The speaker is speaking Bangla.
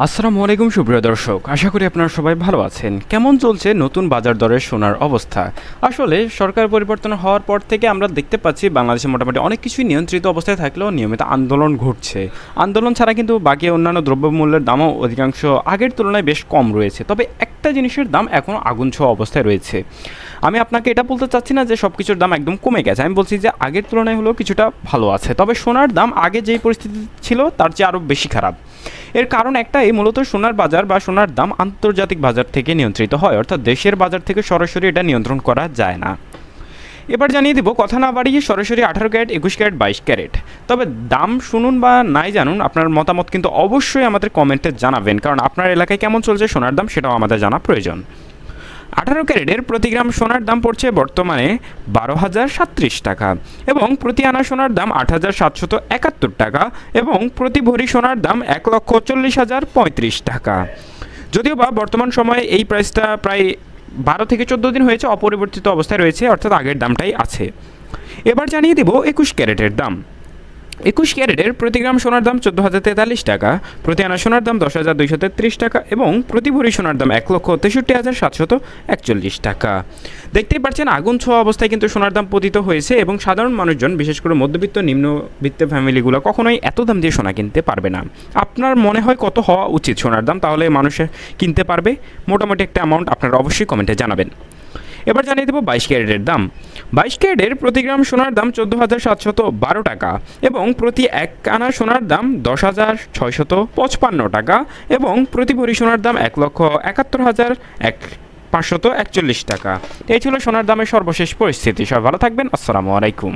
আসসালামু আলাইকুম সুপ্রিয় দর্শক, আশা করি আপনারা সবাই ভালো আছেন। কেমন চলছে নতুন বাজার দরের সোনার অবস্থা? আসলে সরকার পরিবর্তন হওয়ার পর থেকে আমরা দেখতে পাচ্ছি বাংলাদেশে মোটামুটি অনেক কিছুই নিয়ন্ত্রিত অবস্থায় থাকলেও নিয়মিত আন্দোলন ঘটছে। আন্দোলন ছাড়া কিন্তু বাকি অন্যান্য দ্রব্যমূল্যের দামও অধিকাংশ আগের তুলনায় বেশ কম রয়েছে। তবে একটা জিনিসের দাম এখনও আগুন ছোঁয়া অবস্থায় রয়েছে। আমি আপনাকে এটা বলতে চাচ্ছি না যে সব কিছুর দাম একদম কমে গেছে, আমি বলছি যে আগের তুলনায় হলেও কিছুটা ভালো আছে। তবে সোনার দাম আগে যেই পরিস্থিতি ছিল তার চেয়ে আরও বেশি খারাপ। এর কারণ একটাই, মূলত সোনার বাজার বা সোনার দাম আন্তর্জাতিক বাজার থেকে নিয়ন্ত্রিত হয়, অর্থাৎ দেশের বাজার থেকে সরাসরি এটা নিয়ন্ত্রণ করা যায় না। এবার জানিয়ে দিব, কথা না বাড়িয়ে সরাসরি 18 ক্যারেট, 21 ক্যারেট, 22 ক্যারেট। তবে দাম শুনুন বা নাই জানুন, আপনার মতামত কিন্তু অবশ্যই আমাদের কমেন্টে জানাবেন, কারণ আপনার এলাকায় কেমন চলছে সোনার দাম সেটাও আমাদের জানা প্রয়োজন। 18 ক্যারেটের প্রতি গ্রাম সোনার দাম পড়ছে বর্তমানে 12,037 টাকা এবং প্রতি আনা সোনার দাম 8,771 টাকা এবং প্রতি ভরি সোনার দাম 1,40,035 টাকা। যদিও বা বর্তমান সময়ে এই প্রাইসটা প্রায় 12 থেকে 14 দিন হয়েছে অপরিবর্তিত অবস্থায় রয়েছে, অর্থাৎ আগের দামটাই আছে। এবার জানিয়ে দেব 21 ক্যারেটের দাম। 21 ক্যারেটের প্রতি গ্রাম সোনার দাম 14,043 টাকা, প্রতি আনা সোনার দাম 10,233 টাকা এবং প্রতি ভরি সোনার দাম 1,63,741 টাকা। দেখতেই পাচ্ছেন আগুন ছোঁয়া অবস্থায় কিন্তু সোনার দাম পতিত হয়েছে এবং সাধারণ মানুষজন, বিশেষ করে মধ্যবিত্ত নিম্নবিত্ত ফ্যামিলিগুলো কখনোই এত দাম দিয়ে সোনা কিনতে পারবে না। আপনার মনে হয় কত হওয়া উচিত সোনার দাম, তাহলে মানুষে কিনতে পারবে? মোটামুটি একটা অ্যামাউন্ট আপনারা অবশ্যই কমেন্টে জানাবেন। এবার জানিয়ে দেবো 22 ক্যারেটের দাম। 22 ক্যারেটের প্রতি গ্রাম সোনার দাম 14,712 টাকা এবং প্রতি এক আনা সোনার দাম 10,655 টাকা এবং প্রতি ভরি সোনার দাম 1,71,541 টাকা। এই ছিল সোনার দামের সর্বশেষ পরিস্থিতি। সবাই ভালো থাকবেন। আসসালামু আলাইকুম।